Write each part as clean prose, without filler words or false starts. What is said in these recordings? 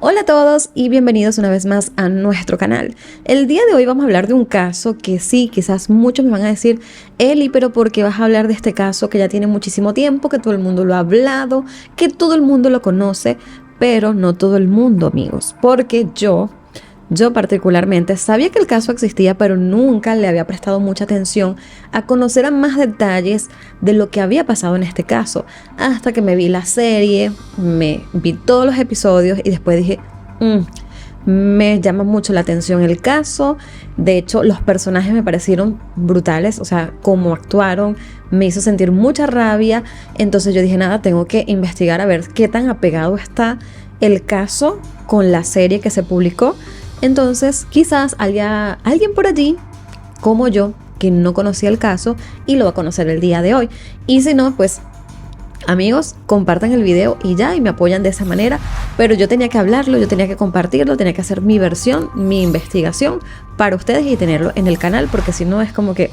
Hola a todos y bienvenidos una vez más a nuestro canal. El día de hoy vamos a hablar de un caso que sí, quizás muchos me van a decir, Eli, pero ¿por qué vas a hablar de este caso que ya tiene muchísimo tiempo, que todo el mundo lo ha hablado, que todo el mundo lo conoce? Pero no todo el mundo, amigos, porque yo particularmente sabía que el caso existía, pero nunca le había prestado mucha atención a conocer a más detalles de lo que había pasado en este caso, hasta que me vi la serie, me vi todos los episodios y después dije, me llama mucho la atención el caso. De hecho, los personajes me parecieron brutales, o sea, cómo actuaron, me hizo sentir mucha rabia. Entonces yo dije, nada, tengo que investigar a ver qué tan apegado está el caso con la serie que se publicó. Entonces quizás haya alguien por allí como yo que no conocía el caso y lo va a conocer el día de hoy, y si no, pues amigos, compartan el video y ya, y me apoyan de esa manera. Pero yo tenía que hablarlo, yo tenía que compartirlo, tenía que hacer mi versión, mi investigación para ustedes y tenerlo en el canal, porque si no es como que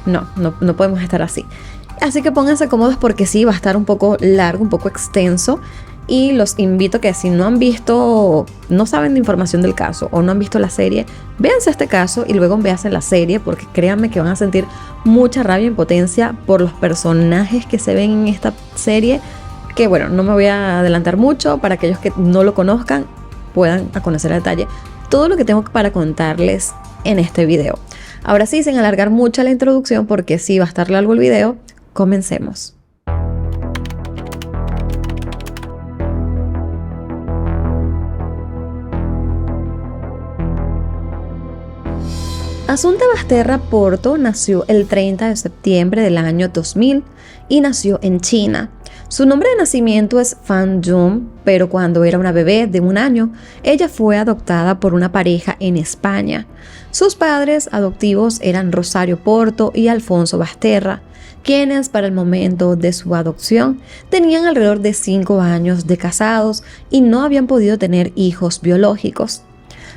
no podemos estar así. Así que pónganse cómodos porque sí, va a estar un poco largo, un poco extenso. Y los invito a que si no han visto, no saben de información del caso o no han visto la serie, véanse este caso y luego véanse la serie, porque créanme que van a sentir mucha rabia e impotencia por los personajes que se ven en esta serie, que bueno, no me voy a adelantar mucho para aquellos que no lo conozcan puedan conocer a detalle todo lo que tengo para contarles en este video. Ahora sí, sin alargar mucho la introducción, porque sí va a estar largo el video, comencemos. Assunta Basterra Porto nació el 30 de septiembre del año 2000 y nació en China. Su nombre de nacimiento es Fan Jun, pero cuando era una bebé de 1 año, ella fue adoptada por una pareja en España. Sus padres adoptivos eran Rosario Porto y Alfonso Basterra, quienes para el momento de su adopción tenían alrededor de 5 años de casados y no habían podido tener hijos biológicos.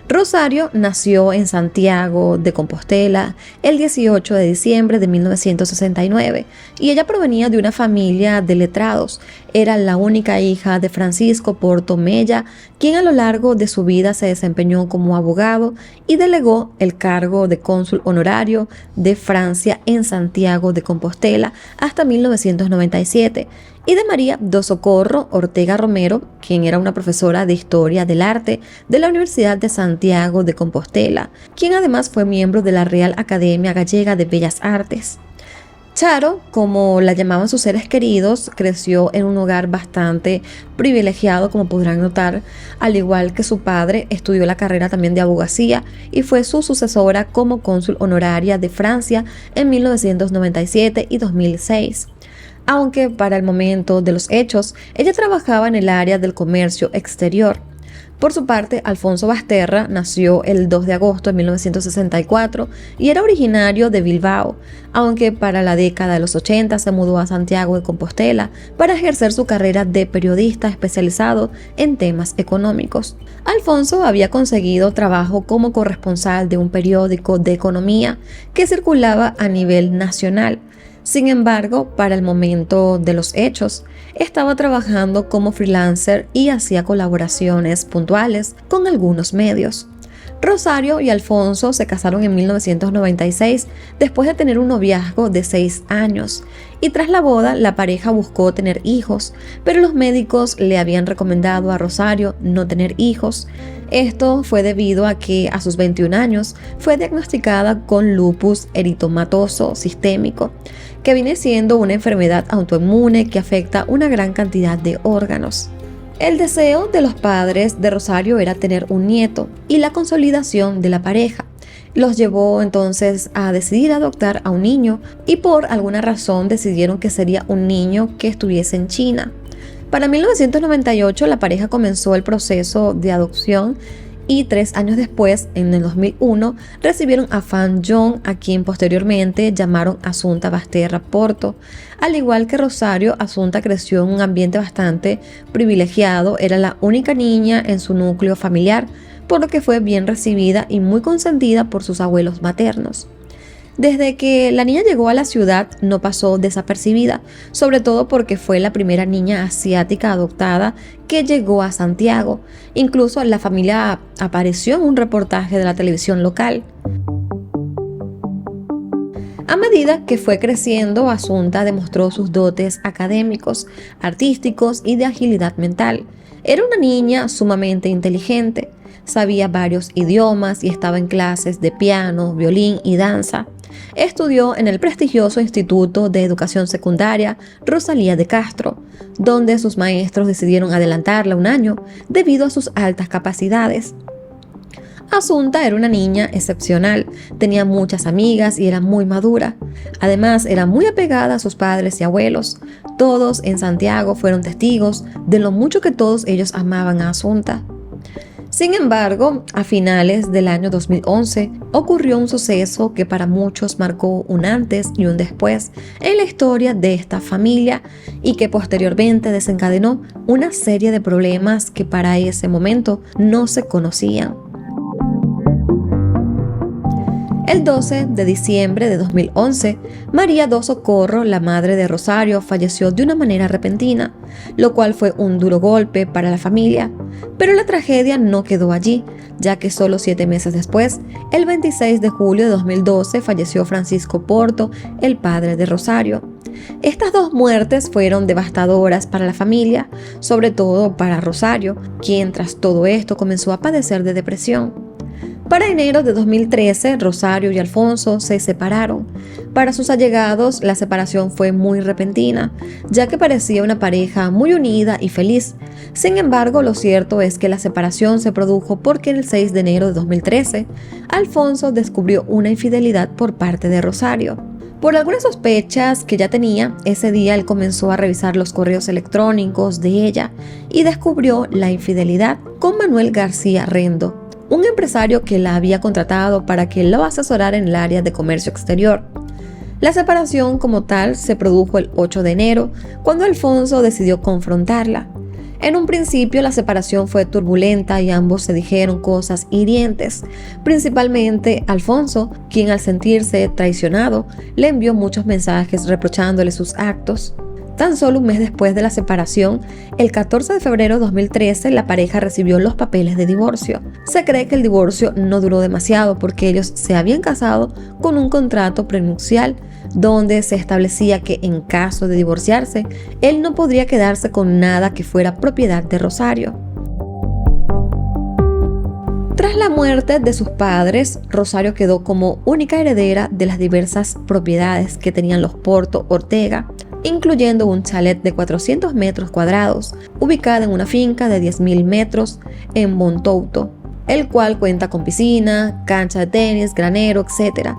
Rosario nació en Santiago de Compostela el 18 de diciembre de 1969 y ella provenía de una familia de letrados. Era la única hija de Francisco Porto Mella, quien a lo largo de su vida se desempeñó como abogado y delegó el cargo de cónsul honorario de Francia en Santiago de Compostela hasta 1997. Y de María do Socorro Ortega Romero, quien era una profesora de Historia del Arte de la Universidad de Santiago de Compostela, quien además fue miembro de la Real Academia Gallega de Bellas Artes. Charo, como la llamaban sus seres queridos, creció en un hogar bastante privilegiado, como podrán notar. Al igual que su padre, estudió la carrera también de abogacía y fue su sucesora como cónsul honoraria de Francia en 1997 y 2006. Aunque para el momento de los hechos, ella trabajaba en el área del comercio exterior. Por su parte, Alfonso Basterra nació el 2 de agosto de 1964 y era originario de Bilbao, aunque para la década de los 80 se mudó a Santiago de Compostela para ejercer su carrera de periodista especializado en temas económicos. Alfonso había conseguido trabajo como corresponsal de un periódico de economía que circulaba a nivel nacional. Sin embargo, para el momento de los hechos, estaba trabajando como freelancer y hacía colaboraciones puntuales con algunos medios. Rosario y Alfonso se casaron en 1996 después de tener un noviazgo de 6 años, y tras la boda la pareja buscó tener hijos, pero los médicos le habían recomendado a Rosario no tener hijos. Esto fue debido a que a sus 21 años fue diagnosticada con lupus eritematoso sistémico, que viene siendo una enfermedad autoinmune que afecta una gran cantidad de órganos. El deseo de los padres de Rosario era tener un nieto y la consolidación de la pareja los llevó entonces a decidir adoptar a un niño, y por alguna razón decidieron que sería un niño que estuviese en China. Para 1998 la pareja comenzó el proceso de adopción y 3 años después, en el 2001, recibieron a Fan Jun, a quien posteriormente llamaron Assunta Basterra Porto. Al igual que Rosario, Assunta creció en un ambiente bastante privilegiado, era la única niña en su núcleo familiar, por lo que fue bien recibida y muy consentida por sus abuelos maternos. Desde que la niña llegó a la ciudad no pasó desapercibida, sobre todo porque fue la primera niña asiática adoptada que llegó a Santiago. Incluso la familia apareció en un reportaje de la televisión local. A medida que fue creciendo, Asunta demostró sus dotes académicos, artísticos y de agilidad mental. Era una niña sumamente inteligente, sabía varios idiomas y estaba en clases de piano, violín y danza. Estudió en el prestigioso Instituto de Educación Secundaria Rosalía de Castro, donde sus maestros decidieron adelantarla un año debido a sus altas capacidades. Asunta era una niña excepcional, tenía muchas amigas y era muy madura. Además, era muy apegada a sus padres y abuelos. Todos en Santiago fueron testigos de lo mucho que todos ellos amaban a Asunta. Sin embargo, a finales del año 2011 ocurrió un suceso que para muchos marcó un antes y un después en la historia de esta familia y que posteriormente desencadenó una serie de problemas que para ese momento no se conocían. El 12 de diciembre de 2011, María do Socorro, la madre de Rosario, falleció de una manera repentina, lo cual fue un duro golpe para la familia. Pero la tragedia no quedó allí, ya que solo 7 meses después, el 26 de julio de 2012, falleció Francisco Porto, el padre de Rosario. Estas dos muertes fueron devastadoras para la familia, sobre todo para Rosario, quien tras todo esto comenzó a padecer de depresión. Para enero de 2013, Rosario y Alfonso se separaron. Para sus allegados, la separación fue muy repentina, ya que parecía una pareja muy unida y feliz. Sin embargo, lo cierto es que la separación se produjo porque el 6 de enero de 2013, Alfonso descubrió una infidelidad por parte de Rosario. Por algunas sospechas que ya tenía, ese día él comenzó a revisar los correos electrónicos de ella y descubrió la infidelidad con Manuel García Rendo, un empresario que la había contratado para que lo asesorara en el área de comercio exterior. La separación como tal se produjo el 8 de enero, cuando Alfonso decidió confrontarla. En un principio la separación fue turbulenta y ambos se dijeron cosas hirientes, principalmente Alfonso, quien al sentirse traicionado le envió muchos mensajes reprochándole sus actos. Tan solo un mes después de la separación, el 14 de febrero de 2013, la pareja recibió los papeles de divorcio. Se cree que el divorcio no duró demasiado porque ellos se habían casado con un contrato prenupcial donde se establecía que en caso de divorciarse, él no podría quedarse con nada que fuera propiedad de Rosario. Tras la muerte de sus padres, Rosario quedó como única heredera de las diversas propiedades que tenían los Porto Ortega, incluyendo un chalet de 400 metros cuadrados, ubicada en una finca de 10.000 metros en Montouto, el cual cuenta con piscina, cancha de tenis, granero, etc.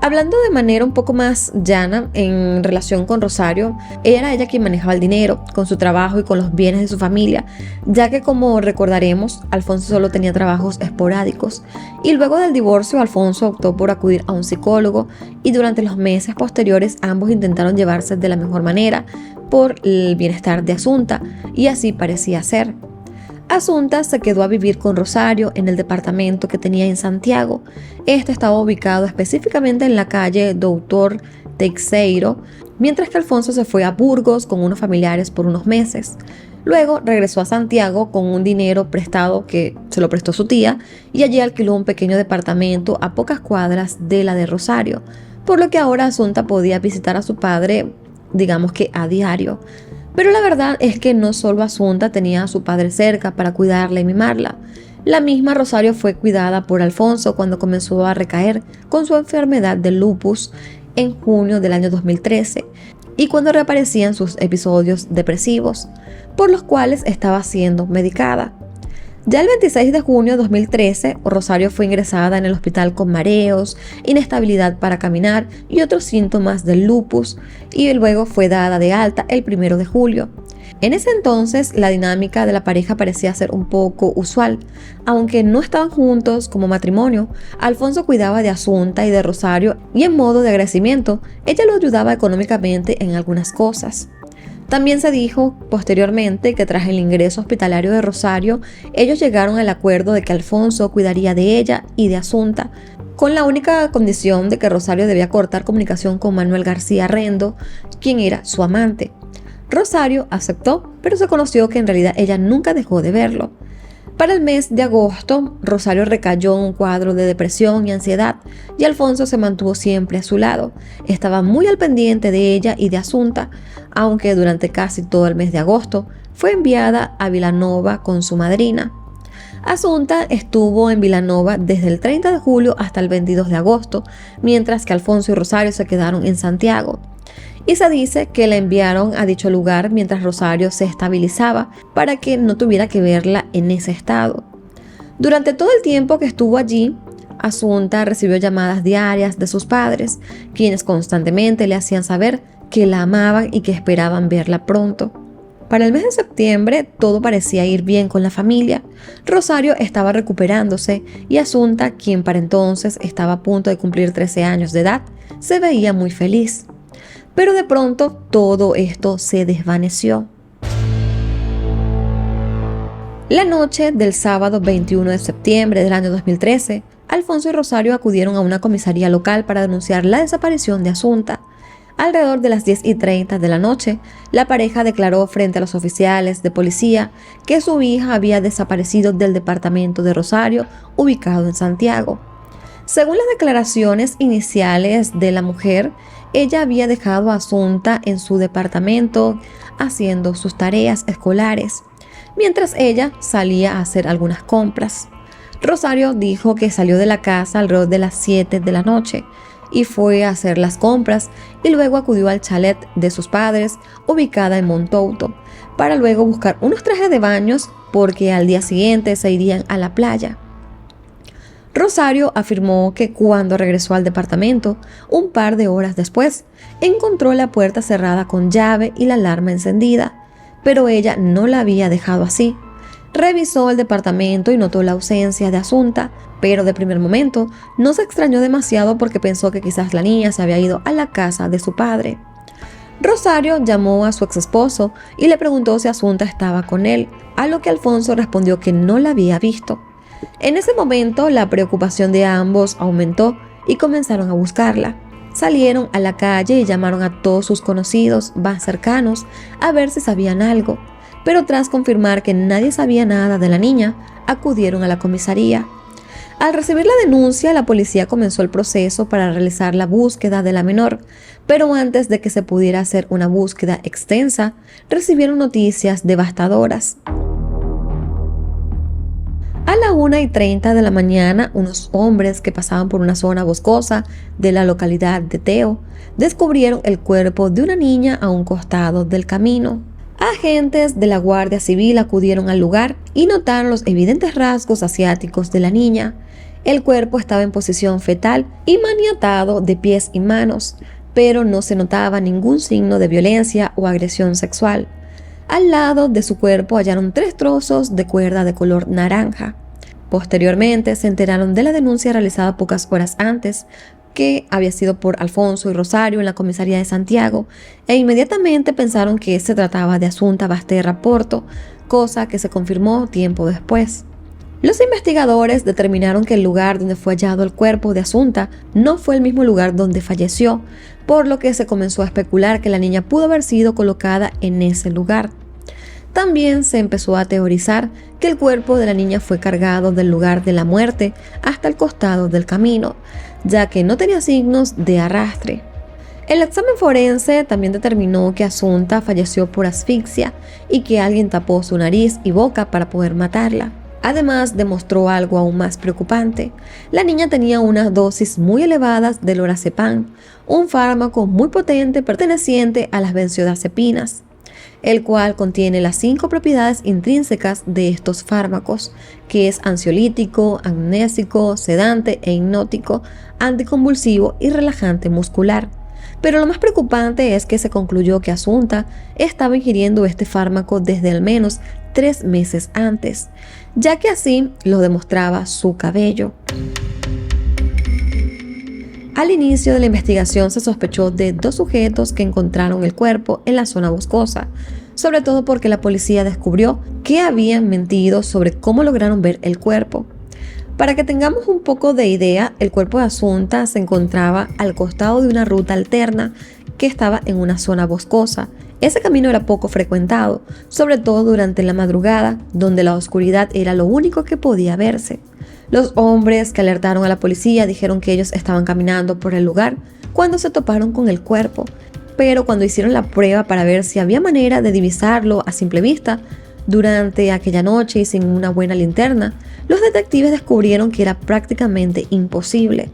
Hablando de manera un poco más llana en relación con Rosario, era ella quien manejaba el dinero con su trabajo y con los bienes de su familia, ya que como recordaremos, Alfonso solo tenía trabajos esporádicos y luego del divorcio Alfonso optó por acudir a un psicólogo y durante los meses posteriores ambos intentaron llevarse de la mejor manera por el bienestar de Asunta y así parecía ser. Asunta se quedó a vivir con Rosario en el departamento que tenía en Santiago. Este estaba ubicado específicamente en la calle Doutor Teixeiro, mientras que Alfonso se fue a Burgos con unos familiares por unos meses. Luego regresó a Santiago con un dinero prestado que se lo prestó su tía y allí alquiló un pequeño departamento a pocas cuadras de la de Rosario, por lo que ahora Asunta podía visitar a su padre, digamos que a diario. Pero la verdad es que no solo Asunta tenía a su padre cerca para cuidarla y mimarla. La misma Rosario fue cuidada por Alfonso cuando comenzó a recaer con su enfermedad de lupus en junio del año 2013 y cuando reaparecían sus episodios depresivos, por los cuales estaba siendo medicada. Ya el 26 de junio de 2013, Rosario fue ingresada en el hospital con mareos, inestabilidad para caminar y otros síntomas del lupus, y luego fue dada de alta el 1 de julio. En ese entonces, la dinámica de la pareja parecía ser un poco usual. Aunque no estaban juntos como matrimonio, Alfonso cuidaba de Asunta y de Rosario y en modo de agradecimiento, ella lo ayudaba económicamente en algunas cosas. También se dijo posteriormente que tras el ingreso hospitalario de Rosario, ellos llegaron al acuerdo de que Alfonso cuidaría de ella y de Asunta, con la única condición de que Rosario debía cortar comunicación con Manuel García Rendo, quien era su amante. Rosario aceptó, pero se conoció que en realidad ella nunca dejó de verlo. Para el mes de agosto, Rosario recayó en un cuadro de depresión y ansiedad, y Alfonso se mantuvo siempre a su lado. Estaba muy al pendiente de ella y de Asunta, aunque durante casi todo el mes de agosto fue enviada a Vilanova con su madrina. Asunta estuvo en Vilanova desde el 30 de julio hasta el 22 de agosto, mientras que Alfonso y Rosario se quedaron en Santiago. Y se dice que la enviaron a dicho lugar mientras Rosario se estabilizaba para que no tuviera que verla en ese estado. Durante todo el tiempo que estuvo allí, Asunta recibió llamadas diarias de sus padres, quienes constantemente le hacían saber que la amaban y que esperaban verla pronto. Para el mes de septiembre todo parecía ir bien con la familia. Rosario estaba recuperándose y Asunta, quien para entonces estaba a punto de cumplir 13 años de edad, se veía muy feliz. Pero de pronto todo esto se desvaneció. La noche del sábado 21 de septiembre del año 2013, Alfonso y Rosario acudieron a una comisaría local para denunciar la desaparición de Asunta. Alrededor de las 10:30 de la noche, la pareja declaró frente a los oficiales de policía que su hija había desaparecido del departamento de Rosario, ubicado en Santiago. Según las declaraciones iniciales de la mujer, ella había dejado a Asunta en su departamento haciendo sus tareas escolares, mientras ella salía a hacer algunas compras. Rosario dijo que salió de la casa alrededor de las 7 de la noche y fue a hacer las compras y luego acudió al chalet de sus padres, ubicada en Montouto, para luego buscar unos trajes de baños porque al día siguiente se irían a la playa. Rosario afirmó que cuando regresó al departamento, un par de horas después, encontró la puerta cerrada con llave y la alarma encendida, pero ella no la había dejado así. Revisó el departamento y notó la ausencia de Asunta, pero de primer momento no se extrañó demasiado porque pensó que quizás la niña se había ido a la casa de su padre. Rosario llamó a su exesposo y le preguntó si Asunta estaba con él, a lo que Alfonso respondió que no la había visto. En ese momento la preocupación de ambos aumentó y comenzaron a buscarla. Salieron a la calle y llamaron a todos sus conocidos más cercanos a ver si sabían algo, pero tras confirmar que nadie sabía nada de la niña, acudieron a la comisaría. Al recibir la denuncia, la policía comenzó el proceso para realizar la búsqueda de la menor, pero antes de que se pudiera hacer una búsqueda extensa, recibieron noticias devastadoras. A la 1:30 de la mañana, unos hombres que pasaban por una zona boscosa de la localidad de Teo descubrieron el cuerpo de una niña a un costado del camino. Agentes de la Guardia Civil acudieron al lugar y notaron los evidentes rasgos asiáticos de la niña. El cuerpo estaba en posición fetal y maniatado de pies y manos, pero no se notaba ningún signo de violencia o agresión sexual. Al lado de su cuerpo hallaron 3 trozos de cuerda de color naranja. Posteriormente se enteraron de la denuncia realizada pocas horas antes, que había sido por Alfonso y Rosario en la comisaría de Santiago, e inmediatamente pensaron que se trataba de Asunta Basterra Porto, cosa que se confirmó tiempo después. Los investigadores determinaron que el lugar donde fue hallado el cuerpo de Asunta no fue el mismo lugar donde falleció, por lo que se comenzó a especular que la niña pudo haber sido colocada en ese lugar. También se empezó a teorizar que el cuerpo de la niña fue cargado del lugar de la muerte hasta el costado del camino, ya que no tenía signos de arrastre. El examen forense también determinó que Asunta falleció por asfixia y que alguien tapó su nariz y boca para poder matarla. Además, demostró algo aún más preocupante. La niña tenía unas dosis muy elevadas de lorazepam, un fármaco muy potente perteneciente a las benzodiazepinas, el cual contiene las 5 propiedades intrínsecas de estos fármacos, que es ansiolítico, amnésico, sedante e hipnótico, anticonvulsivo y relajante muscular. Pero lo más preocupante es que se concluyó que Asunta estaba ingiriendo este fármaco desde al menos 3 meses antes, ya que así lo demostraba su cabello. Al inicio de la investigación se sospechó de 2 sujetos que encontraron el cuerpo en la zona boscosa, sobre todo porque la policía descubrió que habían mentido sobre cómo lograron ver el cuerpo. Para que tengamos un poco de idea, el cuerpo de Asunta se encontraba al costado de una ruta alterna que estaba en una zona boscosa. Ese camino era poco frecuentado, sobre todo durante la madrugada, donde la oscuridad era lo único que podía verse. Los hombres que alertaron a la policía dijeron que ellos estaban caminando por el lugar cuando se toparon con el cuerpo, pero cuando hicieron la prueba para ver si había manera de divisarlo a simple vista, durante aquella noche y sin una buena linterna, los detectives descubrieron que era prácticamente imposible.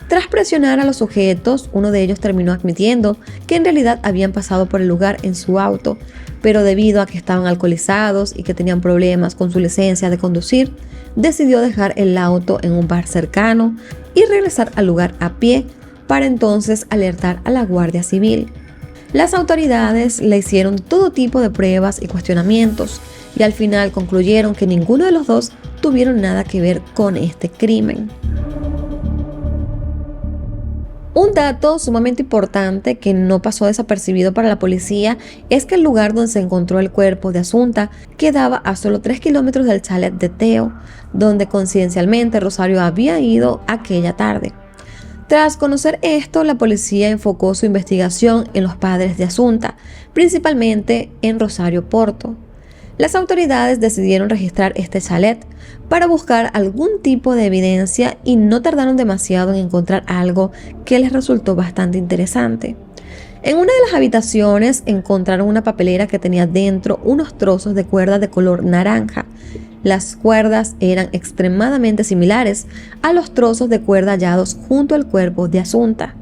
Tras presionar a los sujetos, uno de ellos terminó admitiendo que en realidad habían pasado por el lugar en su auto, pero debido a que estaban alcoholizados y que tenían problemas con su licencia de conducir, decidió dejar el auto en un bar cercano y regresar al lugar a pie para entonces alertar a la Guardia Civil. Las autoridades le hicieron todo tipo de pruebas y cuestionamientos y al final concluyeron que ninguno de los dos tuvieron nada que ver con este crimen. Un dato sumamente importante que no pasó desapercibido para la policía es que el lugar donde se encontró el cuerpo de Asunta quedaba a solo 3 kilómetros del chalet de Theo, donde coincidencialmente Rosario había ido aquella tarde. Tras conocer esto, la policía enfocó su investigación en los padres de Asunta, principalmente en Rosario Porto. Las autoridades decidieron registrar este chalet para buscar algún tipo de evidencia y no tardaron demasiado en encontrar algo que les resultó bastante interesante. En una de las habitaciones encontraron una papelera que tenía dentro unos trozos de cuerda de color naranja. Las cuerdas eran extremadamente similares a los trozos de cuerda hallados junto al cuerpo de Asunta.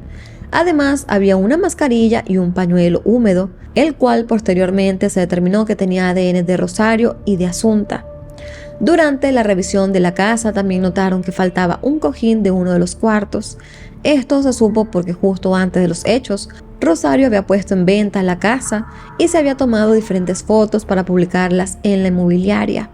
Además, había una mascarilla y un pañuelo húmedo, el cual posteriormente se determinó que tenía ADN de Rosario y de Asunta. Durante la revisión de la casa también notaron que faltaba un cojín de uno de los cuartos. Esto se supo porque justo antes de los hechos, Rosario había puesto en venta la casa y se había tomado diferentes fotos para publicarlas en la inmobiliaria.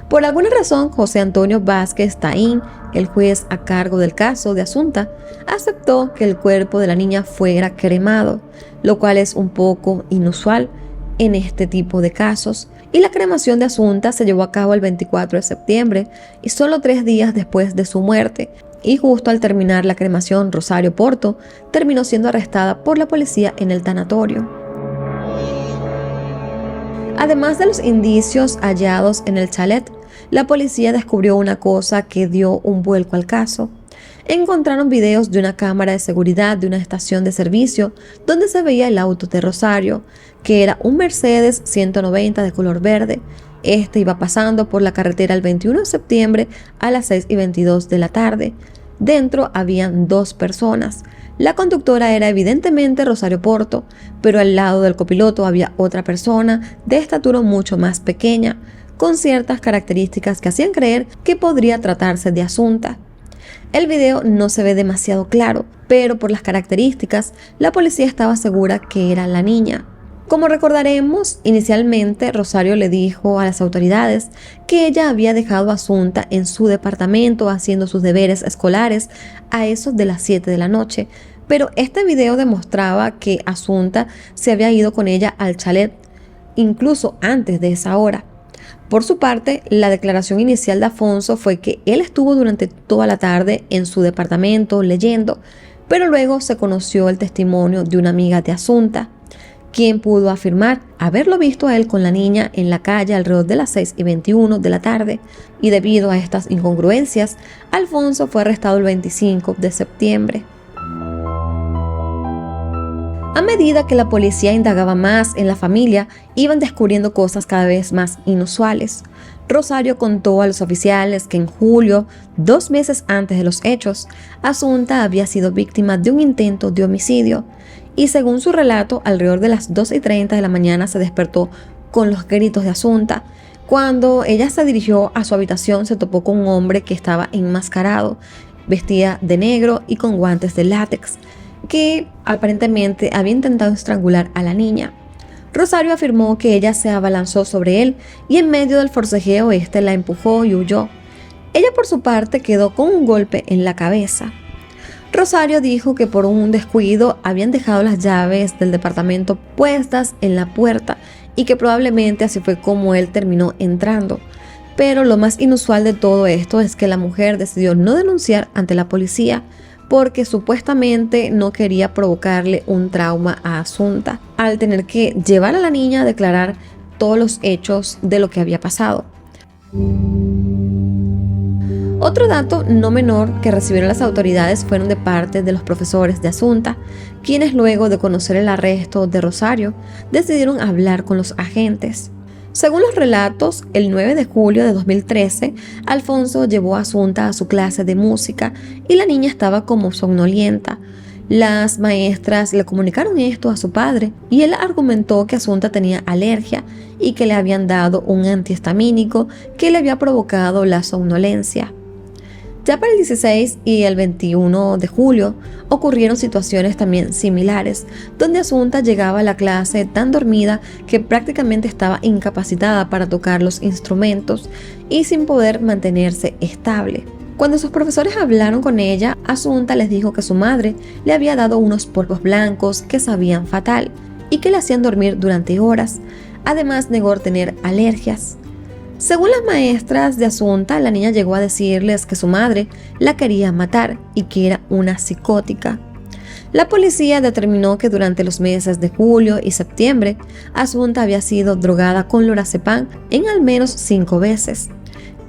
Por alguna razón, José Antonio Vázquez Taín, el juez a cargo del caso de Asunta, aceptó que el cuerpo de la niña fuera cremado, lo cual es un poco inusual en este tipo de casos, y la cremación de Asunta se llevó a cabo el 24 de septiembre y solo 3 días después de su muerte, y justo al terminar la cremación, Rosario Porto terminó siendo arrestada por la policía en el tanatorio. Además de los indicios hallados en el chalet, la policía descubrió una cosa que dio un vuelco al caso. Encontraron videos de una cámara de seguridad de una estación de servicio donde se veía el auto de Rosario, que era un Mercedes 190 de color verde. Este iba pasando por la carretera el 21 de septiembre a las 6:22 de la tarde. Dentro habían 2 personas. La conductora era evidentemente Rosario Porto, pero al lado del copiloto había otra persona de estatura mucho más pequeña, con ciertas características que hacían creer que podría tratarse de Asunta. El video no se ve demasiado claro, pero por las características, la policía estaba segura que era la niña. Como recordaremos, inicialmente Rosario le dijo a las autoridades que ella había dejado a Asunta en su departamento haciendo sus deberes escolares a eso de las 7 de la noche, pero este video demostraba que Asunta se había ido con ella al chalet, incluso antes de esa hora. Por su parte, la declaración inicial de Afonso fue que él estuvo durante toda la tarde en su departamento leyendo, pero luego se conoció el testimonio de una amiga de Asunta, quien pudo afirmar haberlo visto a él con la niña en la calle alrededor de las 6:21 de la tarde, y debido a estas incongruencias, Alfonso fue arrestado el 25 de septiembre. A medida que la policía indagaba más en la familia, iban descubriendo cosas cada vez más inusuales. Rosario contó a los oficiales que en julio, 2 meses antes de los hechos, Asunta había sido víctima de un intento de homicidio, y según su relato, alrededor de las 2:30 de la mañana se despertó con los gritos de Asunta. Cuando ella se dirigió a su habitación, se topó con un hombre que estaba enmascarado, vestía de negro y con guantes de látex, que aparentemente había intentado estrangular a la niña. Rosario afirmó que ella se abalanzó sobre él y en medio del forcejeo este la empujó y huyó. Ella por su parte quedó con un golpe en la cabeza. Rosario dijo que por un descuido habían dejado las llaves del departamento puestas en la puerta y que probablemente así fue como él terminó entrando. Pero lo más inusual de todo esto es que la mujer decidió no denunciar ante la policía porque supuestamente no quería provocarle un trauma a Asunta al tener que llevar a la niña a declarar todos los hechos de lo que había pasado. Otro dato no menor que recibieron las autoridades fueron de parte de los profesores de Asunta, quienes luego de conocer el arresto de Rosario decidieron hablar con los agentes. Según los relatos, el 9 de julio de 2013, Alfonso llevó a Asunta a su clase de música y la niña estaba como somnolienta. Las maestras le comunicaron esto a su padre y él argumentó que Asunta tenía alergia y que le habían dado un antihistamínico que le había provocado la somnolencia. Ya para el 16 y el 21 de julio ocurrieron situaciones también similares, donde Asunta llegaba a la clase tan dormida que prácticamente estaba incapacitada para tocar los instrumentos y sin poder mantenerse estable. Cuando sus profesores hablaron con ella, Asunta les dijo que su madre le había dado unos polvos blancos que sabían fatal y que le hacían dormir durante horas. Además, negó tener alergias. Según las maestras de Asunta, la niña llegó a decirles que su madre la quería matar y que era una psicótica. La policía determinó que durante los meses de julio y septiembre, Asunta había sido drogada con lorazepam en al menos 5 veces.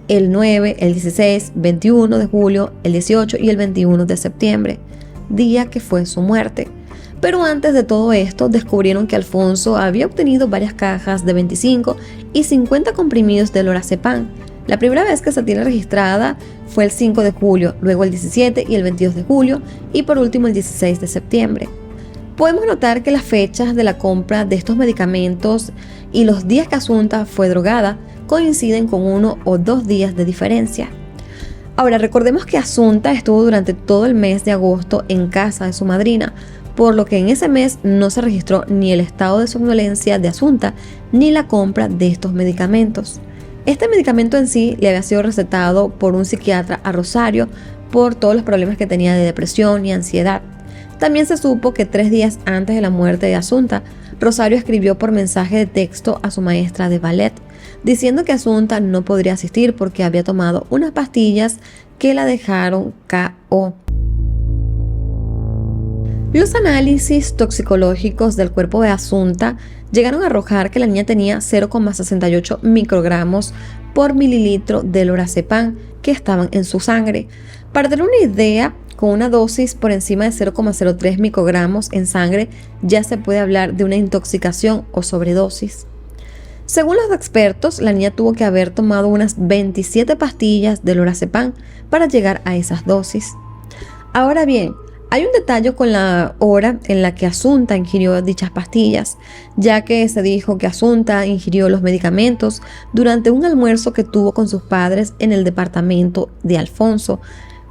El 9, el 16, 21 de julio, el 18 y el 21 de septiembre, día que fue su muerte. Pero antes de todo esto, descubrieron que Alfonso había obtenido varias cajas de 25 y 50 comprimidos de lorazepam. La primera vez que se tiene registrada fue el 5 de julio, luego el 17 y el 22 de julio y por último el 16 de septiembre. Podemos notar que las fechas de la compra de estos medicamentos y los días que Asunta fue drogada coinciden con 1 o 2 días de diferencia. Ahora, recordemos que Asunta estuvo durante todo el mes de agosto en casa de su madrina, por lo que en ese mes no se registró ni el estado de somnolencia de Asunta ni la compra de estos medicamentos. Este medicamento en sí le había sido recetado por un psiquiatra a Rosario por todos los problemas que tenía de depresión y ansiedad. También se supo que 3 días antes de la muerte de Asunta, Rosario escribió por mensaje de texto a su maestra de ballet, diciendo que Asunta no podría asistir porque había tomado unas pastillas que la dejaron KO. Los análisis toxicológicos del cuerpo de Asunta llegaron a arrojar que la niña tenía 0,68 microgramos por mililitro de lorazepam que estaban en su sangre. Para tener una idea, con una dosis por encima de 0,03 microgramos en sangre ya se puede hablar de una intoxicación o sobredosis. Según los expertos, la niña tuvo que haber tomado unas 27 pastillas de lorazepam para llegar a esas dosis. Ahora bien, hay un detalle con la hora en la que Asunta ingirió dichas pastillas, ya que se dijo que Asunta ingirió los medicamentos durante un almuerzo que tuvo con sus padres en el departamento de Alfonso,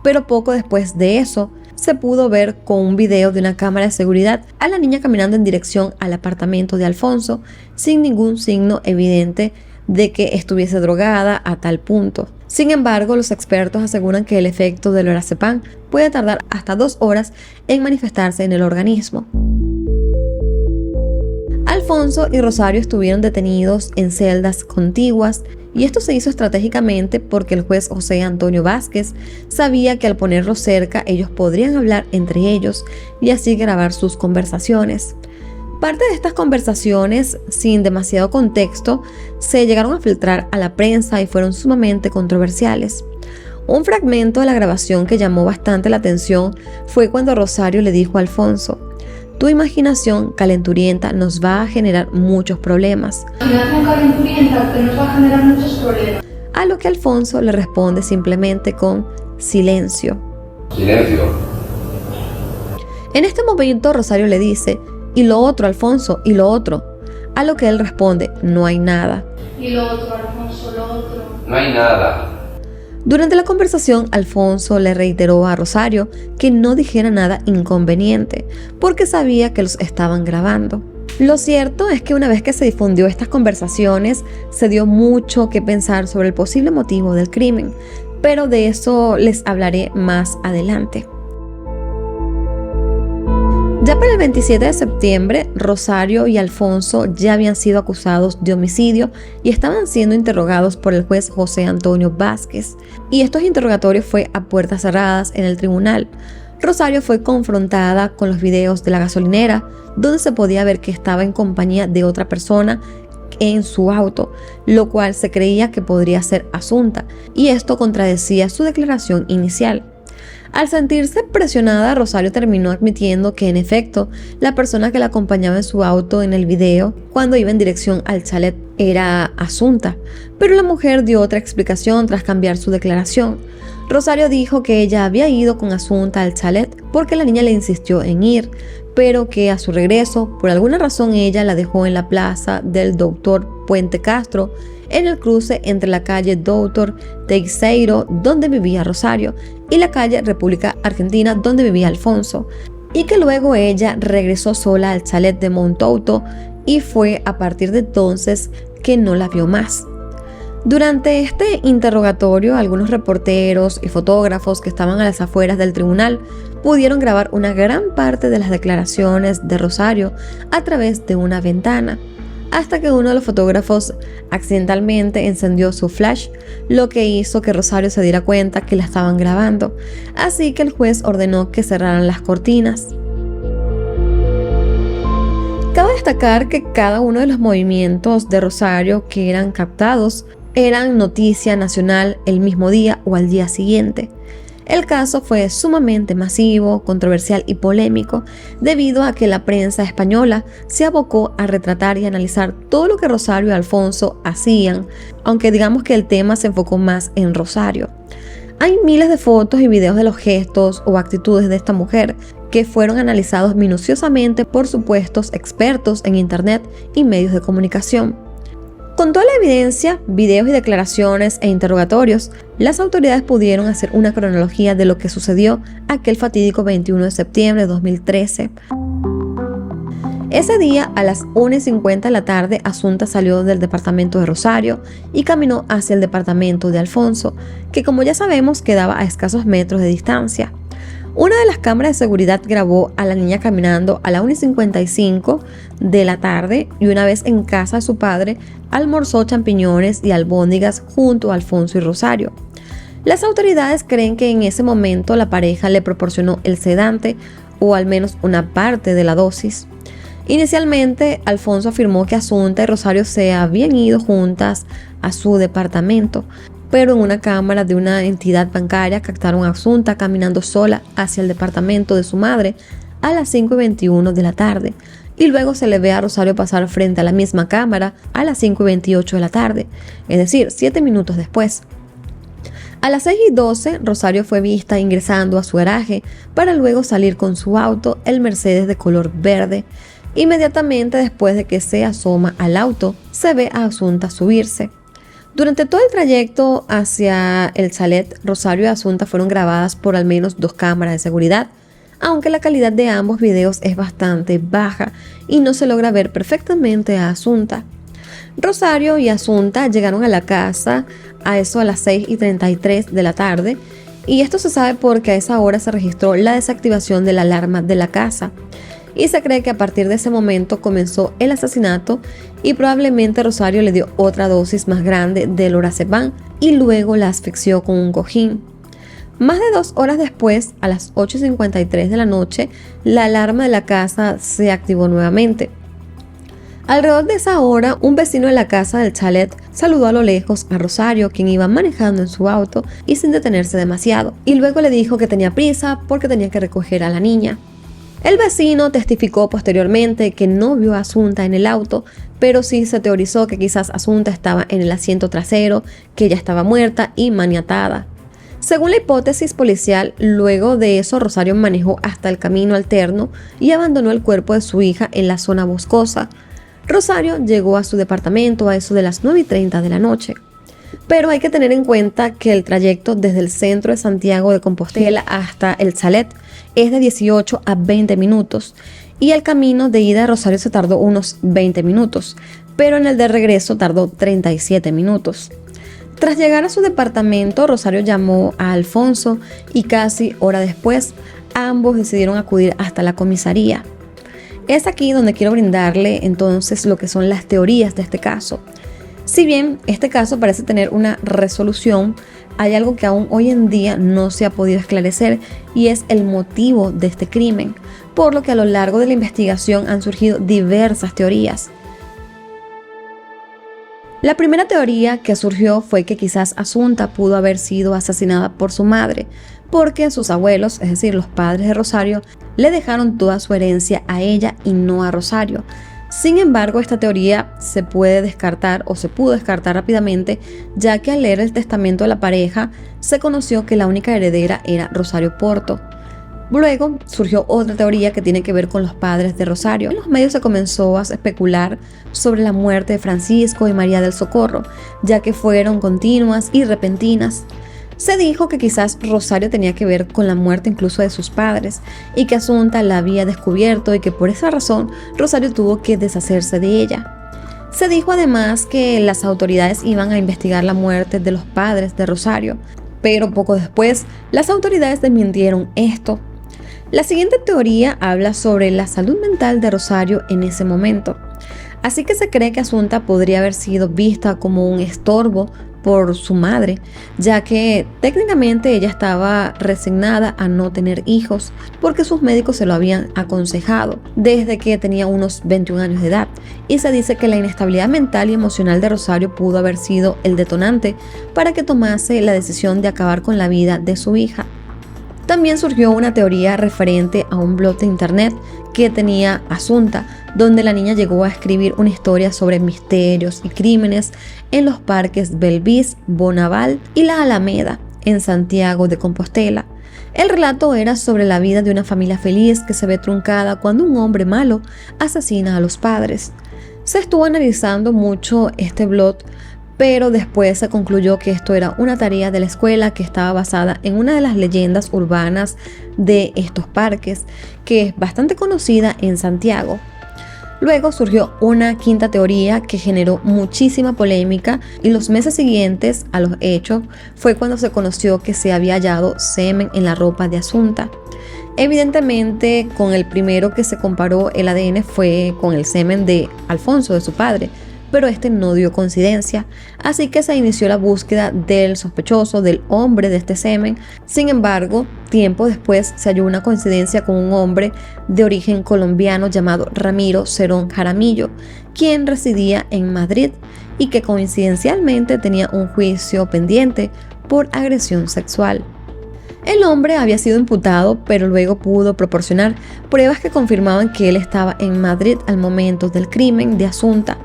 pero poco después de eso se pudo ver con un video de una cámara de seguridad a la niña caminando en dirección al apartamento de Alfonso sin ningún signo evidente de que estuviese drogada a tal punto. Sin embargo, los expertos aseguran que el efecto del lorazepam puede tardar hasta 2 horas en manifestarse en el organismo. Alfonso y Rosario estuvieron detenidos en celdas contiguas y esto se hizo estratégicamente porque el juez José Antonio Vázquez sabía que al ponerlos cerca ellos podrían hablar entre ellos y así grabar sus conversaciones. Parte de estas conversaciones, sin demasiado contexto, se llegaron a filtrar a la prensa y fueron sumamente controversiales. Un fragmento de la grabación que llamó bastante la atención fue cuando Rosario le dijo a Alfonso: "Tu imaginación calenturienta nos va a generar muchos problemas". A lo que Alfonso le responde simplemente con silencio. Silencio. En este momento Rosario le dice: "¿Y lo otro, Alfonso? ¿Y lo otro?". A lo que él responde: "No hay nada". "¿Y lo otro, Alfonso, lo otro?". "No hay nada". Durante la conversación, Alfonso le reiteró a Rosario que no dijera nada inconveniente, porque sabía que los estaban grabando. Lo cierto es que una vez que se difundió estas conversaciones, se dio mucho que pensar sobre el posible motivo del crimen, pero de eso les hablaré más adelante. Ya para el 27 de septiembre, Rosario y Alfonso ya habían sido acusados de homicidio y estaban siendo interrogados por el juez José Antonio Vázquez. Y estos interrogatorios fue a puertas cerradas en el tribunal. Rosario fue confrontada con los videos de la gasolinera, donde se podía ver que estaba en compañía de otra persona en su auto, lo cual se creía que podría ser Asunta, y esto contradecía su declaración inicial. Al sentirse presionada, Rosario terminó admitiendo que en efecto la persona que la acompañaba en su auto en el video cuando iba en dirección al chalet era Asunta, pero la mujer dio otra explicación tras cambiar su declaración. Rosario dijo que ella había ido con Asunta al chalet porque la niña le insistió en ir, pero que a su regreso, por alguna razón, ella la dejó en la plaza del Dr. Puente Castro, en el cruce entre la calle Dr. Teixeiro, donde vivía Rosario, y la calle República Argentina, donde vivía Alfonso, y que luego ella regresó sola al chalet de Montouto y fue a partir de entonces que no la vio más. Durante este interrogatorio, algunos reporteros y fotógrafos que estaban a las afueras del tribunal pudieron grabar una gran parte de las declaraciones de Rosario a través de una ventana, hasta que uno de los fotógrafos accidentalmente encendió su flash, lo que hizo que Rosario se diera cuenta que la estaban grabando, así que el juez ordenó que cerraran las cortinas. Cabe destacar que cada uno de los movimientos de Rosario que eran captados eran noticia nacional el mismo día o al día siguiente. El caso fue sumamente masivo, controversial y polémico debido a que la prensa española se abocó a retratar y analizar todo lo que Rosario y Alfonso hacían, aunque digamos que el tema se enfocó más en Rosario. Hay miles de fotos y videos de los gestos o actitudes de esta mujer que fueron analizados minuciosamente por supuestos expertos en internet y medios de comunicación. Con toda la evidencia, videos y declaraciones e interrogatorios, las autoridades pudieron hacer una cronología de lo que sucedió aquel fatídico 21 de septiembre de 2013. Ese día, a las 1:50 de la tarde, Asunta salió del departamento de Rosario y caminó hacia el departamento de Alfonso, que como ya sabemos quedaba a escasos metros de distancia. Una de las cámaras de seguridad grabó a la niña caminando a la 1:55 de la tarde y una vez en casa de su padre, almorzó champiñones y albóndigas junto a Alfonso y Rosario. Las autoridades creen que en ese momento la pareja le proporcionó el sedante o al menos una parte de la dosis. Inicialmente, Alfonso afirmó que Asunta y Rosario se habían ido juntas a su departamento, pero en una cámara de una entidad bancaria captaron a Asunta caminando sola hacia el departamento de su madre a las 5:21 de la tarde, y luego se le ve a Rosario pasar frente a la misma cámara a las 5:28 de la tarde, es decir, 7 minutos después. A las 6:12, Rosario fue vista ingresando a su garaje para luego salir con su auto, el Mercedes de color verde. Inmediatamente después de que se asoma al auto, se ve a Asunta subirse. Durante todo el trayecto hacia el chalet, Rosario y Asunta fueron grabadas por al menos 2 cámaras de seguridad, aunque la calidad de ambos videos es bastante baja y no se logra ver perfectamente a Asunta. Rosario y Asunta llegaron a la casa a eso a las 6:33 de la tarde, y esto se sabe porque a esa hora se registró la desactivación de la alarma de la casa. Y se cree que a partir de ese momento comenzó el asesinato y probablemente Rosario le dio otra dosis más grande de lorazepam y luego la asfixió con un cojín. Más de 2 horas después, a las 8:53 de la noche, la alarma de la casa se activó nuevamente. Alrededor de esa hora, un vecino de la casa del chalet saludó a lo lejos a Rosario, quien iba manejando en su auto y sin detenerse demasiado, y luego le dijo que tenía prisa porque tenía que recoger a la niña. El vecino testificó posteriormente que no vio a Asunta en el auto, pero sí se teorizó que quizás Asunta estaba en el asiento trasero, que ella estaba muerta y maniatada. Según la hipótesis policial, luego de eso Rosario manejó hasta el camino alterno y abandonó el cuerpo de su hija en la zona boscosa. Rosario llegó a su departamento a eso de las 9:30 de la noche. Pero hay que tener en cuenta que el trayecto desde el centro de Santiago de Compostela hasta el chalet es de 18 a 20 minutos y el camino de ida de Rosario se tardó unos 20 minutos, pero en el de regreso tardó 37 minutos. Tras llegar a su departamento, Rosario llamó a Alfonso y casi hora después ambos decidieron acudir hasta la comisaría. Es aquí donde quiero brindarle entonces lo que son las teorías de este caso. Si bien este caso parece tener una resolución, hay algo que aún hoy en día no se ha podido esclarecer y es el motivo de este crimen, por lo que a lo largo de la investigación han surgido diversas teorías. La primera teoría que surgió fue que quizás Asunta pudo haber sido asesinada por su madre, porque sus abuelos, es decir, los padres de Rosario, le dejaron toda su herencia a ella y no a Rosario. Sin embargo, esta teoría se puede descartar o se pudo descartar rápidamente, ya que al leer el testamento de la pareja se conoció que la única heredera era Rosario Porto. Luego surgió otra teoría que tiene que ver con los padres de Rosario. En los medios se comenzó a especular sobre la muerte de Francisco y María del Socorro, ya que fueron continuas y repentinas. Se dijo que quizás Rosario tenía que ver con la muerte incluso de sus padres y que Asunta la había descubierto y que por esa razón Rosario tuvo que deshacerse de ella. Se dijo además que las autoridades iban a investigar la muerte de los padres de Rosario, pero poco después las autoridades desmintieron esto. La siguiente teoría habla sobre la salud mental de Rosario en ese momento. Así que se cree que Asunta podría haber sido vista como un estorbo por su madre, ya que técnicamente ella estaba resignada a no tener hijos porque sus médicos se lo habían aconsejado desde que tenía unos 21 años de edad, y se dice que la inestabilidad mental y emocional de Rosario pudo haber sido el detonante para que tomase la decisión de acabar con la vida de su hija. También surgió una teoría referente a un blog de internet que tenía Asunta, donde la niña llegó a escribir una historia sobre misterios y crímenes en los parques Belvis, Bonaval y la Alameda, en Santiago de Compostela. El relato era sobre la vida de una familia feliz que se ve truncada cuando un hombre malo asesina a los padres. Se estuvo analizando mucho este blog, pero después se concluyó que esto era una tarea de la escuela que estaba basada en una de las leyendas urbanas de estos parques, que es bastante conocida en Santiago. Luego surgió una quinta teoría que generó muchísima polémica, y los meses siguientes a los hechos fue cuando se conoció que se había hallado semen en la ropa de Asunta. Evidentemente, con el primero que se comparó el ADN fue con el semen de Alfonso, de su padre, pero este no dio coincidencia, así que se inició la búsqueda del sospechoso, del hombre de este semen. Sin embargo, tiempo después se halló una coincidencia con un hombre de origen colombiano llamado Ramiro Cerón Jaramillo, quien residía en Madrid y que coincidencialmente tenía un juicio pendiente por agresión sexual. El hombre había sido imputado, pero luego pudo proporcionar pruebas que confirmaban que él estaba en Madrid al momento del crimen de Asunta.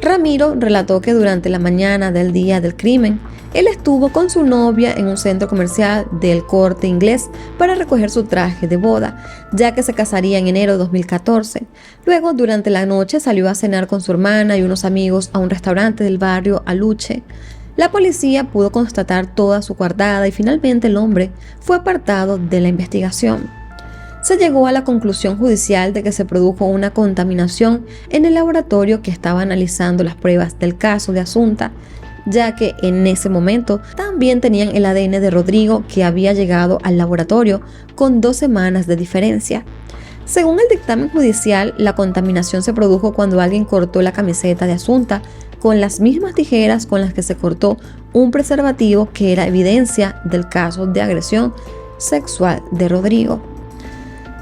Ramiro relató que durante la mañana del día del crimen, él estuvo con su novia en un centro comercial del Corte Inglés para recoger su traje de boda, ya que se casaría en enero de 2014. Luego, durante la noche, salió a cenar con su hermana y unos amigos a un restaurante del barrio Aluche. La policía pudo constatar toda su coartada y finalmente el hombre fue apartado de la investigación. Se llegó a la conclusión judicial de que se produjo una contaminación en el laboratorio que estaba analizando las pruebas del caso de Asunta, ya que en ese momento también tenían el ADN de Rodrigo, que había llegado al laboratorio con 2 semanas de diferencia. Según el dictamen judicial, la contaminación se produjo cuando alguien cortó la camiseta de Asunta con las mismas tijeras con las que se cortó un preservativo, que era evidencia del caso de agresión sexual de Rodrigo.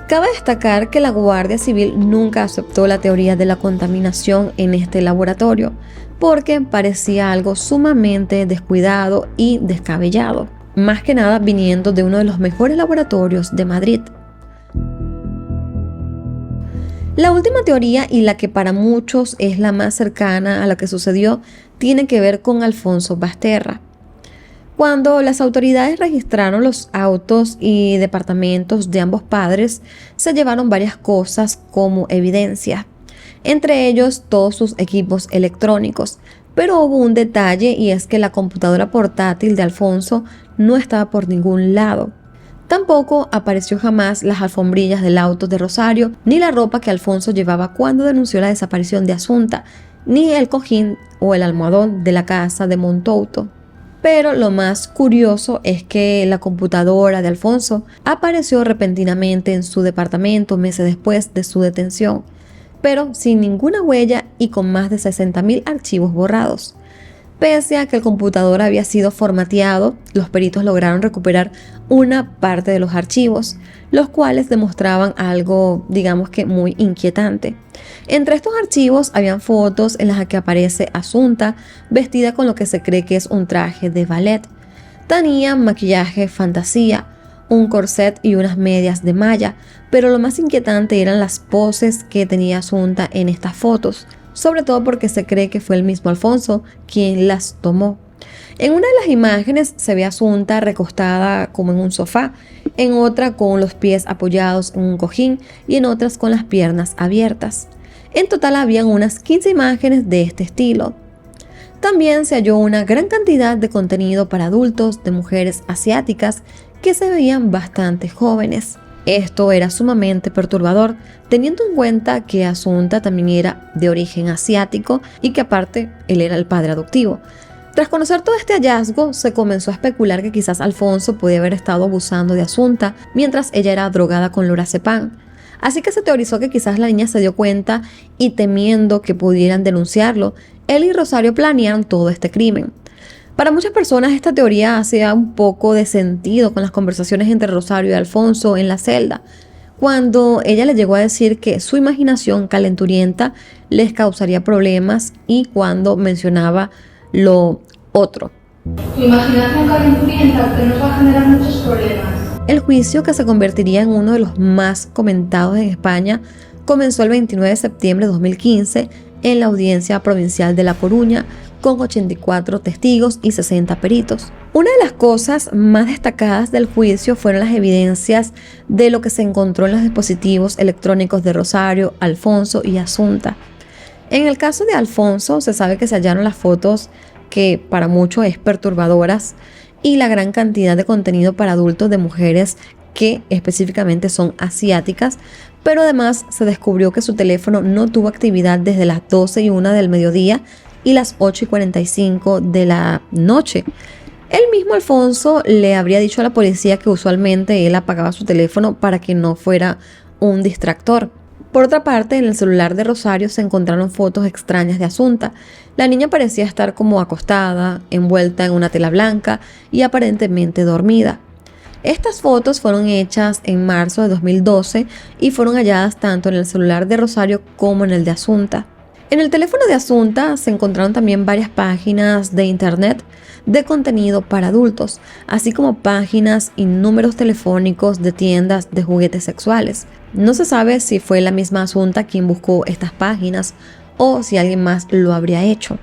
Cabe destacar que la Guardia Civil nunca aceptó la teoría de la contaminación en este laboratorio, porque parecía algo sumamente descuidado y descabellado, más que nada viniendo de uno de los mejores laboratorios de Madrid. La última teoría, y la que para muchos es la más cercana a lo que sucedió, tiene que ver con Alfonso Basterra. Cuando las autoridades registraron los autos y departamentos de ambos padres, se llevaron varias cosas como evidencia, entre ellos todos sus equipos electrónicos. Pero hubo un detalle, y es que la computadora portátil de Alfonso no estaba por ningún lado. Tampoco apareció jamás las alfombrillas del auto de Rosario, ni la ropa que Alfonso llevaba cuando denunció la desaparición de Asunta, ni el cojín o el almohadón de la casa de Montouto. Pero lo más curioso es que la computadora de Alfonso apareció repentinamente en su departamento meses después de su detención, pero sin ninguna huella y con más de 60.000 archivos borrados. Pese a que el computador había sido formateado, los peritos lograron recuperar una parte de los archivos, los cuales demostraban algo, digamos que muy inquietante. Entre estos archivos habían fotos en las que aparece Asunta vestida con lo que se cree que es un traje de ballet. Tenía maquillaje fantasía, un corset y unas medias de malla, pero lo más inquietante eran las poses que tenía Asunta en estas fotos, sobre todo porque se cree que fue el mismo Alfonso quien las tomó. En una de las imágenes se ve a Asunta recostada como en un sofá, en otra con los pies apoyados en un cojín y en otras con las piernas abiertas. En total habían unas 15 imágenes de este estilo. También se halló una gran cantidad de contenido para adultos de mujeres asiáticas que se veían bastante jóvenes. Esto era sumamente perturbador, teniendo en cuenta que Asunta también era de origen asiático y que aparte él era el padre adoptivo. Tras conocer todo este hallazgo, se comenzó a especular que quizás Alfonso podía haber estado abusando de Asunta mientras ella era drogada con lorazepam. Así que se teorizó que quizás la niña se dio cuenta y temiendo que pudieran denunciarlo, él y Rosario planearon todo este crimen. Para muchas personas esta teoría hacía un poco de sentido con las conversaciones entre Rosario y Alfonso en la celda, cuando ella le llegó a decir que su imaginación calenturienta les causaría problemas y cuando mencionaba lo otro. Tu imaginación calenturienta te nos va a generar muchos problemas. El juicio, que se convertiría en uno de los más comentados en España, comenzó el 29 de septiembre de 2015 en la Audiencia Provincial de La Coruña, con 84 testigos y 60 peritos. Una de las cosas más destacadas del juicio fueron las evidencias de lo que se encontró en los dispositivos electrónicos de Rosario, Alfonso y Asunta. En el caso de Alfonso, se sabe que se hallaron las fotos que para muchos es perturbadoras y la gran cantidad de contenido para adultos de mujeres que específicamente son asiáticas, pero además se descubrió que su teléfono no tuvo actividad desde las 12:01 del mediodía y las 8:45 de la noche. El mismo Alfonso le habría dicho a la policía que usualmente él apagaba su teléfono para que no fuera un distractor. Por otra parte, en el celular de Rosario se encontraron fotos extrañas de Asunta. La niña parecía estar como acostada, envuelta en una tela blanca y aparentemente dormida. Estas fotos fueron hechas en marzo de 2012 y fueron halladas tanto en el celular de Rosario como en el de Asunta. En el teléfono de Asunta se encontraron también varias páginas de internet de contenido para adultos, así como páginas y números telefónicos de tiendas de juguetes sexuales. No se sabe si fue la misma Asunta quien buscó estas páginas o si alguien más lo habría hecho.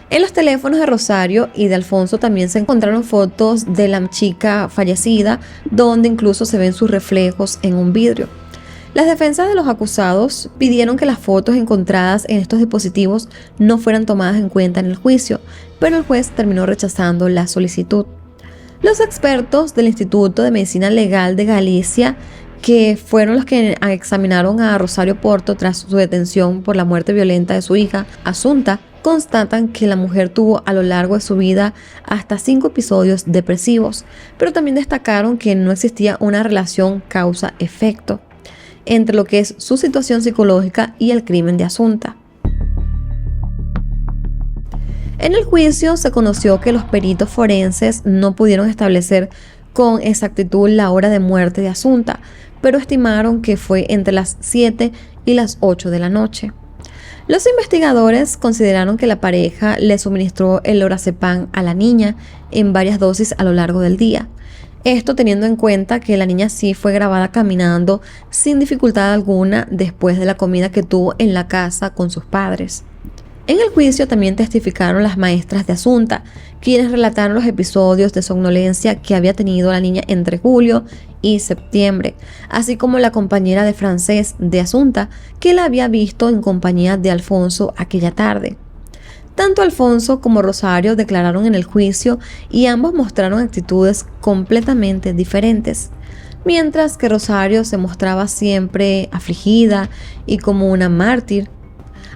En los teléfonos de Rosario y de Alfonso también se encontraron fotos de la chica fallecida, donde incluso se ven sus reflejos en un vidrio. Las defensas de los acusados pidieron que las fotos encontradas en estos dispositivos no fueran tomadas en cuenta en el juicio, pero el juez terminó rechazando la solicitud. Los expertos del Instituto de Medicina Legal de Galicia, que fueron los que examinaron a Rosario Porto tras su detención por la muerte violenta de su hija, Asunta, constatan que la mujer tuvo a lo largo de su vida hasta 5 episodios depresivos, pero también destacaron que no existía una relación causa-efecto entre lo que es su situación psicológica y el crimen de Asunta. En el juicio se conoció que los peritos forenses no pudieron establecer con exactitud la hora de muerte de Asunta, pero estimaron que fue entre las 7 y las 8 de la noche. Los investigadores consideraron que la pareja le suministró el lorazepam a la niña en varias dosis a lo largo del día. Esto teniendo en cuenta que la niña sí fue grabada caminando sin dificultad alguna después de la comida que tuvo en la casa con sus padres. En el juicio también testificaron las maestras de Asunta, quienes relataron los episodios de somnolencia que había tenido la niña entre julio y septiembre, así como la compañera de francés de Asunta, que la había visto en compañía de Alfonso aquella tarde. Tanto Alfonso como Rosario declararon en el juicio y ambos mostraron actitudes completamente diferentes. Mientras que Rosario se mostraba siempre afligida y como una mártir,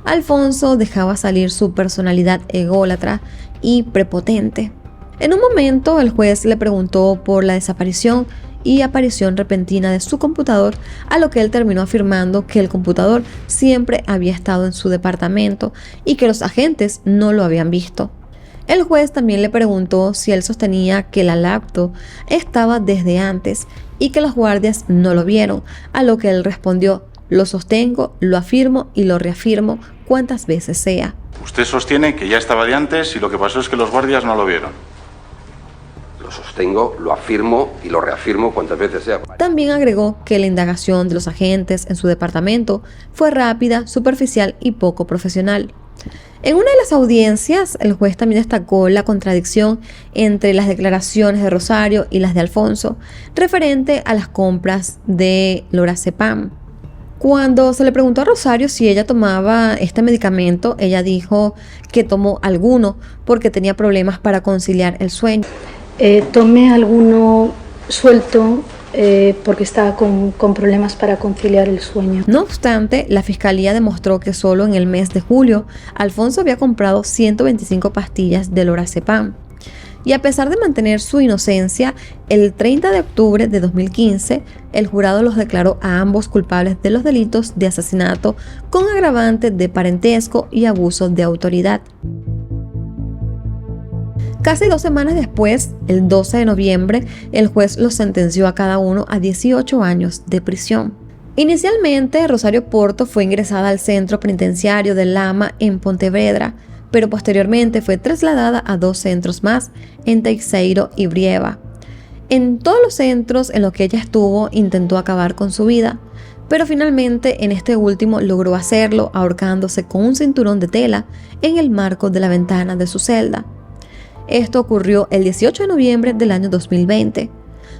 Alfonso dejaba salir su personalidad ególatra y prepotente. En un momento, el juez le preguntó por la desaparición y aparición repentina de su computador, a lo que él terminó afirmando que el computador siempre había estado en su departamento y que los agentes no lo habían visto. El juez también le preguntó si él sostenía que la laptop estaba desde antes y que los guardias no lo vieron, a lo que él respondió: lo sostengo, lo afirmo y lo reafirmo cuantas veces sea. Usted sostiene que ya estaba de antes y lo que pasó es que los guardias no lo vieron. Lo sostengo, lo afirmo y lo reafirmo cuantas veces sea. También agregó que la indagación de los agentes en su departamento fue rápida, superficial y poco profesional. En una de las audiencias, el juez también destacó la contradicción entre las declaraciones de Rosario y las de Alfonso referente a las compras de lorazepam. Cuando se le preguntó a Rosario si ella tomaba este medicamento, ella dijo que tomó alguno porque tenía problemas para conciliar el sueño. Tomé alguno suelto porque estaba con problemas para conciliar el sueño. No obstante, la fiscalía demostró que solo en el mes de julio, Alfonso había comprado 125 pastillas de lorazepam. Y a pesar de mantener su inocencia, el 30 de octubre de 2015, el jurado los declaró a ambos culpables de los delitos de asesinato con agravante de parentesco y abuso de autoridad. Casi 2 semanas después, el 12 de noviembre, el juez los sentenció a cada uno a 18 años de prisión. Inicialmente, Rosario Porto fue ingresada al centro penitenciario de Lama en Pontevedra, pero posteriormente fue trasladada a 2 centros más, en Teixeiro y Brieva. En todos los centros en los que ella estuvo, intentó acabar con su vida, pero finalmente en este último logró hacerlo ahorcándose con un cinturón de tela en el marco de la ventana de su celda. Esto ocurrió el 18 de noviembre del año 2020.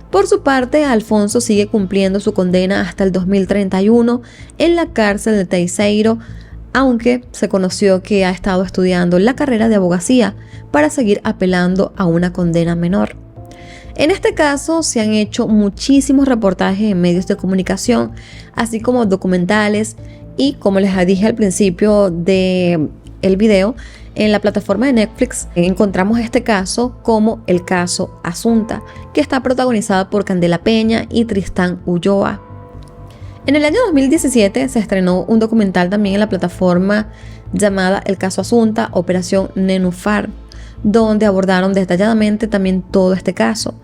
Por su parte, Alfonso sigue cumpliendo su condena hasta el 2031 en la cárcel de Teixeiro, aunque se conoció que ha estado estudiando la carrera de abogacía para seguir apelando a una condena menor. En este caso se han hecho muchísimos reportajes en medios de comunicación, así como documentales y, como les dije al principio del video, en la plataforma de Netflix encontramos este caso como el caso Asunta, que está protagonizada por Candela Peña y Tristán Ulloa. En el año 2017 se estrenó un documental también en la plataforma llamada El caso Asunta, Operación Nenúfar, donde abordaron detalladamente también todo este caso.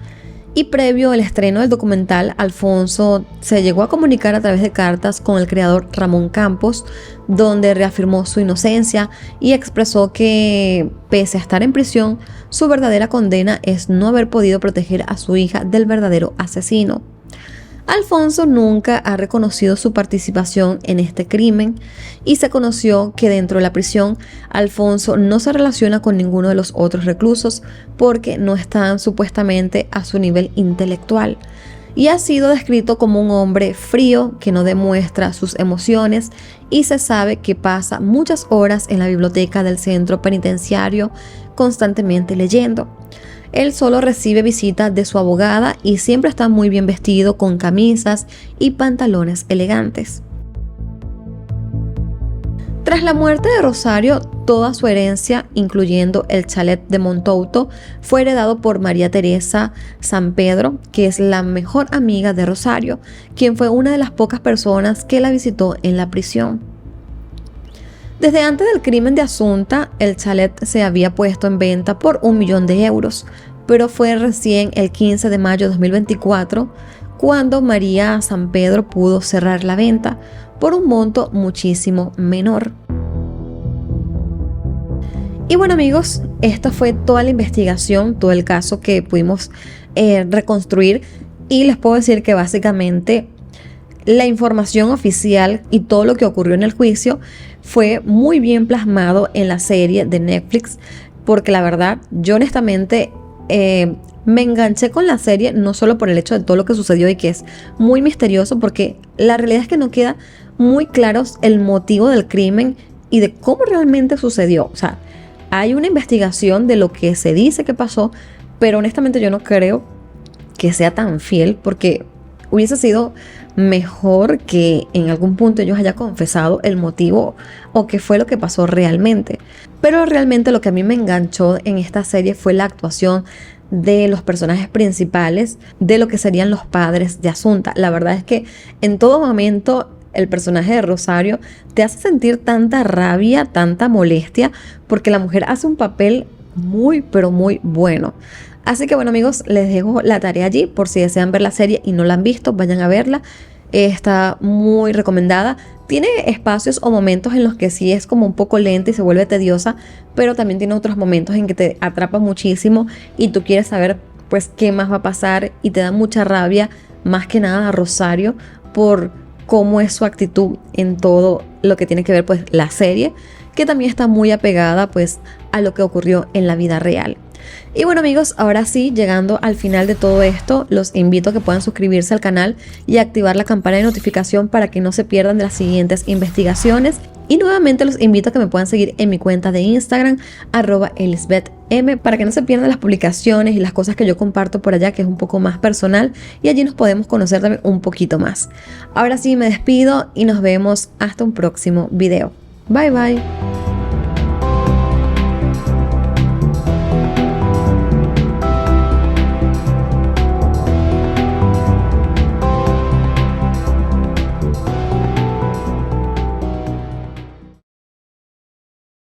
Y previo al estreno del documental, Alfonso se llegó a comunicar a través de cartas con el creador Ramón Campos, donde reafirmó su inocencia y expresó que, pese a estar en prisión, su verdadera condena es no haber podido proteger a su hija del verdadero asesino. Alfonso nunca ha reconocido su participación en este crimen y se conoció que dentro de la prisión Alfonso no se relaciona con ninguno de los otros reclusos porque no están supuestamente a su nivel intelectual, y ha sido descrito como un hombre frío que no demuestra sus emociones, y se sabe que pasa muchas horas en la biblioteca del centro penitenciario constantemente leyendo. Él solo recibe visitas de su abogada y siempre está muy bien vestido con camisas y pantalones elegantes. Tras la muerte de Rosario, toda su herencia, incluyendo el chalet de Montouto, fue heredado por María Teresa Sampedro, que es la mejor amiga de Rosario, quien fue una de las pocas personas que la visitó en la prisión. Desde antes del crimen de Asunta, el chalet se había puesto en venta por 1 millón de euros, pero fue recién el 15 de mayo de 2024 cuando María Sampedro pudo cerrar la venta por un monto muchísimo menor. Y bueno, amigos, esta fue toda la investigación, todo el caso que pudimos reconstruir, y les puedo decir que básicamente la información oficial y todo lo que ocurrió en el juicio fue muy bien plasmado en la serie de Netflix, porque la verdad, yo honestamente me enganché con la serie no solo por el hecho de todo lo que sucedió y que es muy misterioso, porque la realidad es que no queda muy claro el motivo del crimen y de cómo realmente sucedió. O sea, hay una investigación de lo que se dice que pasó, pero honestamente yo no creo que sea tan fiel, porque hubiese sido mejor que en algún punto ellos hayan confesado el motivo o qué fue lo que pasó realmente. Pero realmente lo que a mí me enganchó en esta serie fue la actuación de los personajes principales, de lo que serían los padres de Asunta. La verdad es que en todo momento el personaje de Rosario te hace sentir tanta rabia, tanta molestia, porque la mujer hace un papel muy, pero muy bueno. Así que bueno, amigos, les dejo la tarea allí por si desean ver la serie y no la han visto, vayan a verla. Está muy recomendada. Tiene espacios o momentos en los que sí es como un poco lenta y se vuelve tediosa, pero también tiene otros momentos en que te atrapa muchísimo y tú quieres saber pues qué más va a pasar y te da mucha rabia, más que nada a Rosario, por cómo es su actitud en todo lo que tiene que ver pues la serie, que también está muy apegada pues a lo que ocurrió en la vida real. Y bueno, amigos, ahora sí, llegando al final de todo esto, los invito a que puedan suscribirse al canal y activar la campana de notificación para que no se pierdan de las siguientes investigaciones. Y nuevamente los invito a que me puedan seguir en mi cuenta de Instagram, @elisbethm, para que no se pierdan las publicaciones y las cosas que yo comparto por allá, que es un poco más personal, y allí nos podemos conocer también un poquito más. Ahora sí, me despido y nos vemos hasta un próximo video. Bye bye.